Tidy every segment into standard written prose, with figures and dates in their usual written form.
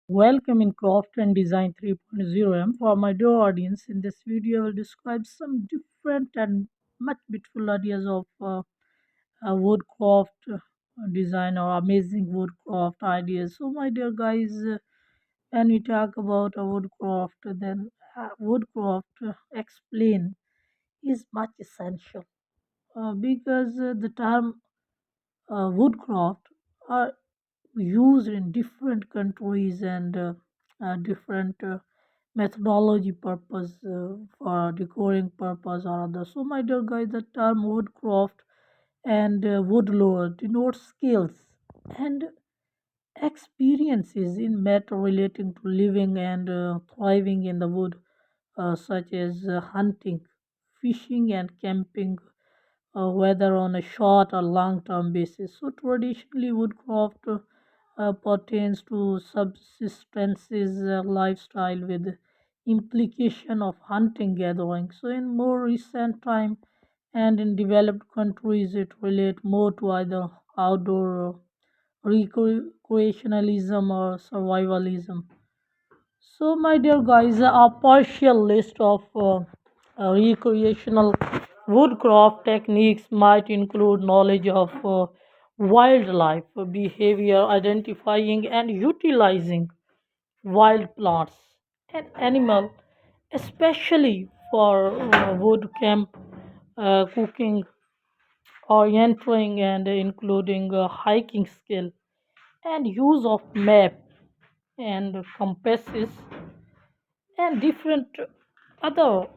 Welcome in Craft and Design 3.0 M. For my dear audience, in this video, I will describe some different and much beautiful ideas of woodcraft design or amazing woodcraft ideas. So, my dear guys, when we talk about woodcraft, then woodcraft explain is much essential because the term woodcraft are used in different countries and different methodology purpose for decoring purpose or other. So my dear guys, the term woodcraft and woodlore denotes skills and experiences in matter relating to living and thriving in the wood, such as hunting, fishing, and camping, whether on a short or long term basis. So, traditionally, woodcraft pertains to subsistences lifestyle with implication of hunting gathering. So, in more recent time and in developed countries, it relate more to either outdoor recreationalism or survivalism. So, my dear guys, a partial list of recreational woodcraft techniques might include knowledge of wildlife behavior, identifying and utilizing wild plants and animal, especially for wood camp cooking, orienting and including hiking skill and use of map and compasses and different other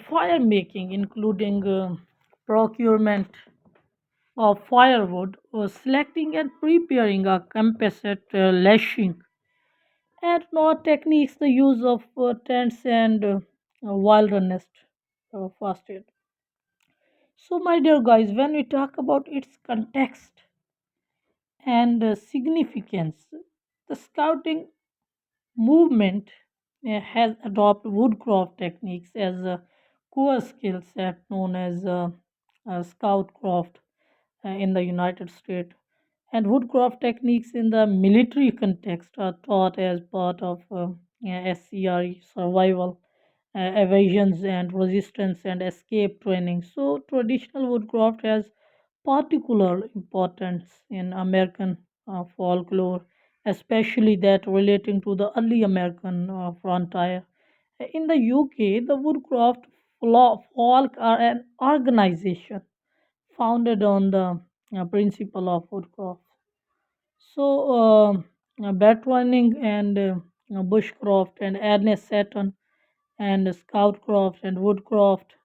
fire making, including procurement of firewood, selecting and preparing a composite lashing, and more techniques the use of tents and wilderness first aid. So, my dear guys, when we talk about its context and significance, the scouting movement has adopted woodcraft techniques as a core skill set known as scoutcraft in the United States. And woodcraft techniques in the military context are taught as part of SCRE survival, evasions and resistance and escape training. So, traditional woodcraft has particular importance in American folklore, especially that relating to the early American frontier. In the UK, the woodcraft folk are an organization founded on the principle of woodcraft. So, Batwaning and bushcraft and Ernest Saturn and scoutcraft and woodcraft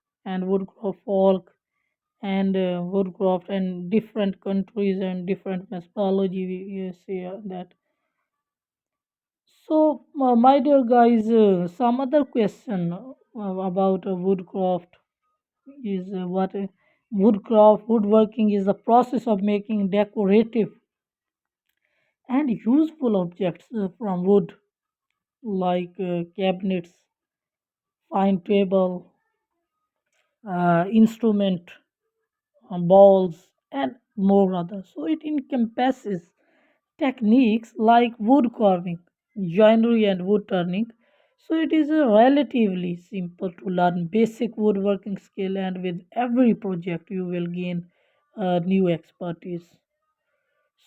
folk and woodcraft and different countries and different methodology we see that. So, my dear guys, some other question about woodcraft is what woodcraft woodworking is the process of making decorative and useful objects from wood like cabinets, fine table, instrument, balls, and more others. So it encompasses techniques like wood carving, joinery, and wood turning. So it is relatively simple to learn basic woodworking skill, and with every project you will gain new expertise.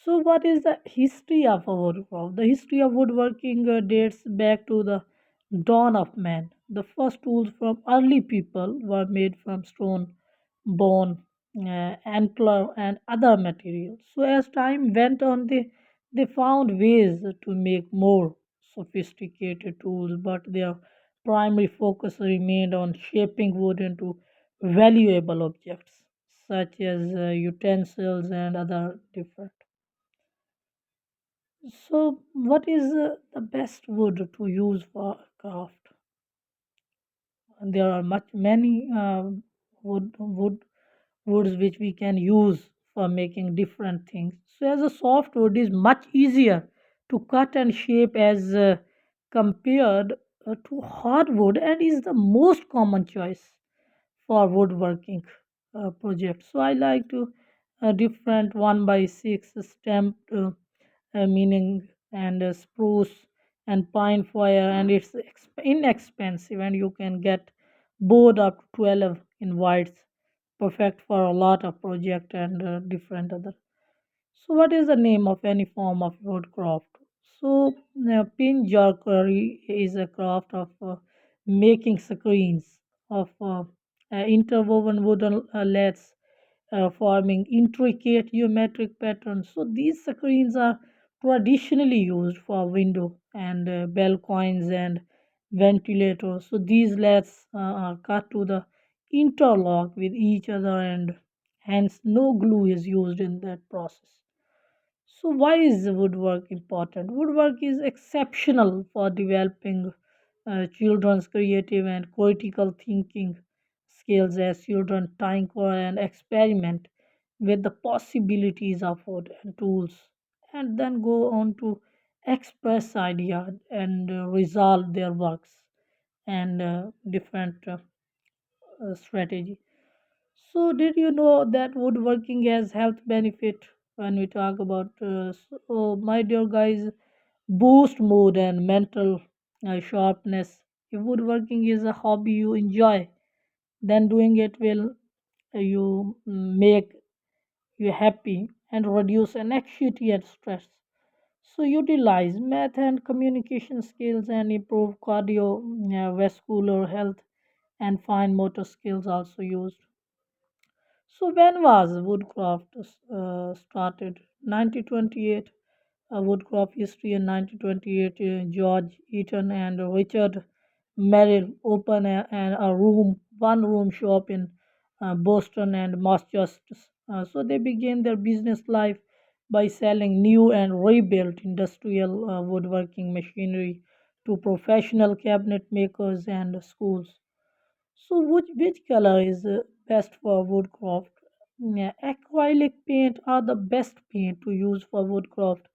So, what is the history of our woodcraft? The history of woodworking dates back to the dawn of man. The first tools from early people were made from stone, bone, antler, and other materials. So, as time went on, they found ways to make more sophisticated tools, but their primary focus remained on shaping wood into valuable objects, such as utensils and other different. So, what is the best wood to use for craft? And there are many woods which we can use for making different things. So, as a softwood is much easier to cut and shape as compared to hardwood, and is the most common choice for woodworking projects. So, I like to different 1 by 6 stamped meaning and spruce and pine fire, and it's inexpensive, and you can get board up to 12 in whites, perfect for a lot of project and different other. So, what is the name of any form of woodcraft? So, pin jerkery is a craft of making screens of interwoven wooden laths forming intricate geometric patterns. So, these screens are traditionally used for window and balconies and ventilators. So, these laths are cut to the interlock with each other, and hence no glue is used in that process. So, why is woodwork important? Woodwork is exceptional for developing children's creative and critical thinking skills as children tinker and experiment with the possibilities of wood and tools, and then go on to express ideas and resolve their works and different strategy. So, did you know that woodworking has health benefit when we talk about? So, my dear guys, boost mood and mental sharpness. If woodworking is a hobby you enjoy, then doing it will you make you happy and reduce anxiety and stress. So, utilize math and communication skills and improve cardiovascular health and fine motor skills also used. So when was woodcraft started? 1928. Woodcraft history in 1928. George Eaton and Richard Merrill opened a one-room shop in Boston and Massachusetts. So they began their business life by selling new and rebuilt industrial woodworking machinery to professional cabinet makers and schools. So, which color is best for woodcraft? Yeah, acrylic paint are the best paint to use for woodcraft.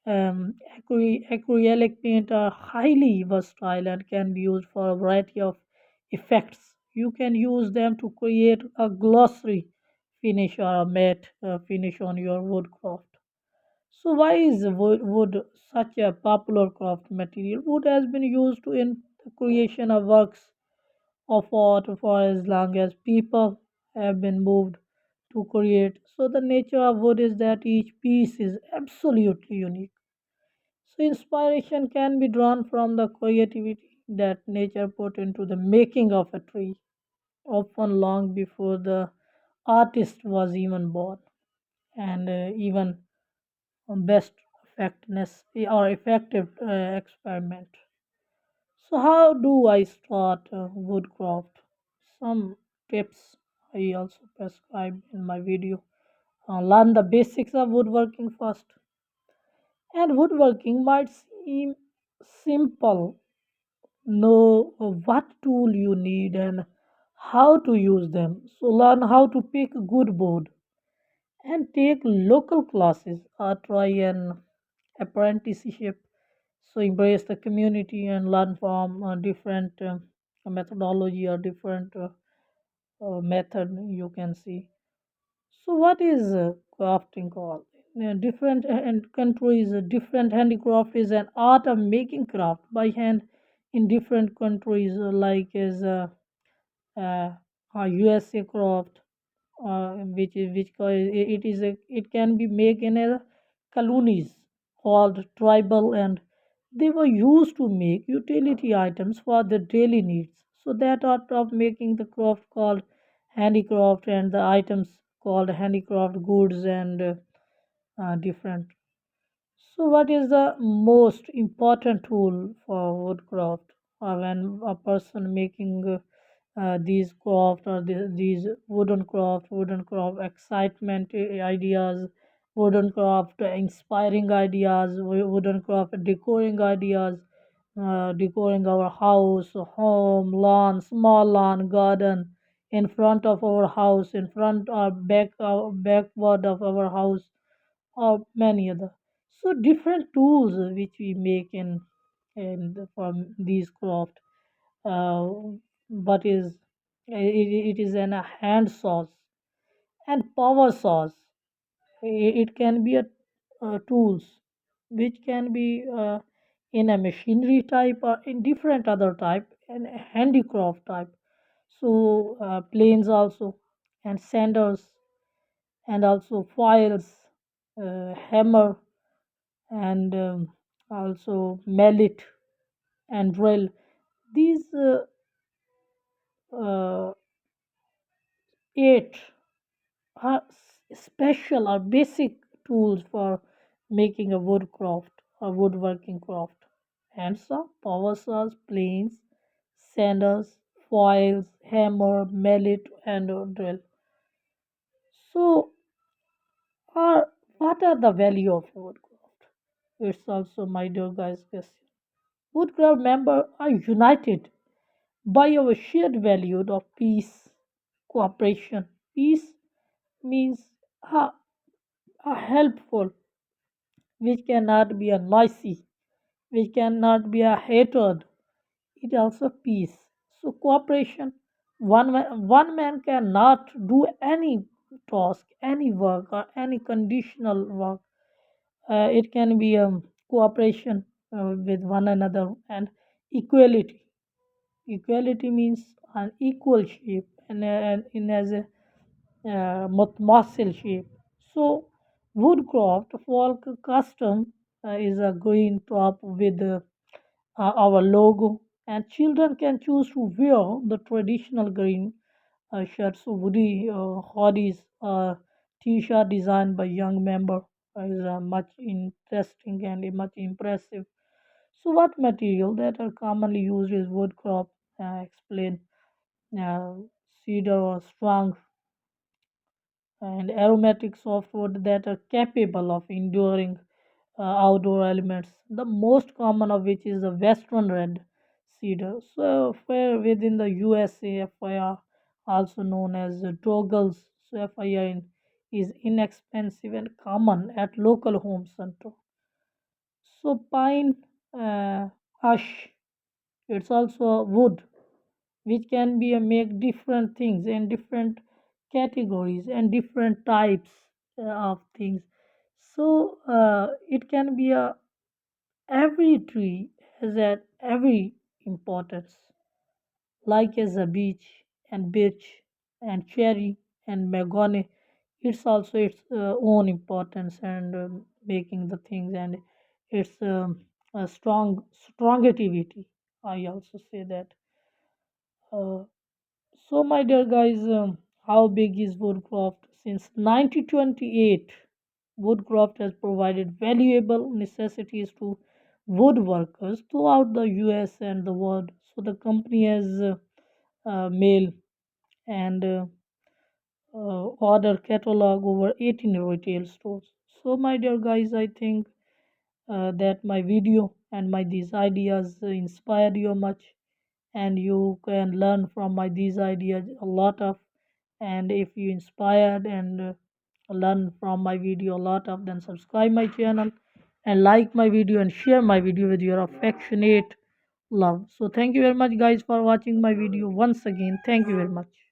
Acrylic paint are highly versatile and can be used for a variety of effects. You can use them to create a glossy finish or a matte finish on your woodcraft. So, why is wood such a popular craft material? Wood has been used to in the creation of works of art for as long as people have been moved to create. So, the nature of wood is that each piece is absolutely unique. So, inspiration can be drawn from the creativity that nature put into the making of a tree, often long before the artist was even born, and even best effectiveness or effective experiment. So, how do I start woodcraft? Some tips I also prescribe in my video. Learn the basics of woodworking first. And woodworking might seem simple. Know what tool you need and how to use them. So, learn how to pick a good board and take local classes or try an apprenticeship. So embrace the community and learn from different methodology or different method you can see. So what is crafting called? Different and countries, different handicraft is an art of making craft by hand in different countries, like is uh, USA craft, it is it can be made in a colonies called tribal, and they were used to make utility items for their daily needs. So that art of making the craft called handicraft, and the items called handicraft goods and different. So, what is the most important tool for woodcraft when a person making these craft or these wooden craft excitement ideas, wooden craft inspiring ideas, wooden craft decoring ideas, decoring our house, home, lawn, small lawn, garden, in front of our house, in front or backward of our house, or many other. So different tools which we make in from these craft. Uh, but is it is an a hand saws and power saws. It can be a tools which can be in a machinery type or in different other type and handicraft type. So planes also, and sanders, and also files, hammer, and also mallet and drill. These uh, eight are special or basic tools for making a woodcraft or woodworking craft. Handsaw, power saws, planes, sanders, foils, hammer, mallet, and a drill. So, what are the value of woodcraft? It's also my dear guys question. Woodcraft members are united by our shared value of peace, cooperation. Peace means a helpful, which cannot be a noisy, which cannot be a hatred. It also peace. So cooperation. One man cannot do any task, any work, or any conditional work. It can be cooperation with one another, and equality. Equality means an equal shape and in as a muscle shape. So, woodcraft folk custom is a green top with our logo, and children can choose to wear the traditional green shirts, woody hoodies, t-shirt designed by young member is much interesting and much impressive. So, what material that are commonly used is woodcraft? Explain uh, cedar or strong and aromatic softwood that are capable of enduring outdoor elements. The most common of which is the western red cedar. So, where within the USA, FIR, also known as Douglas, so FIR is inexpensive and common at local home center. So, pine, ash, it's also a wood which can be a make different things and different categories and different types of things. So it can be a every tree has a every importance, like as a beech and birch and cherry and mahogany. It's also its own importance and making the things, and it's a strong activity. I also say that. Uh, So, my dear guys, how big is Woodcraft? Since 1928, Woodcraft has provided valuable necessities to woodworkers throughout the US and the world. So, the company has mail and order catalog over 18 retail stores. So, my dear guys, I think that my video and my these ideas inspired you much, and you can learn from my these ideas a lot of. And if you inspired and learn from my video a lot of, then subscribe my channel and like my video and share my video with your affectionate love. So thank you very much guys for watching my video. Once again, thank you very much.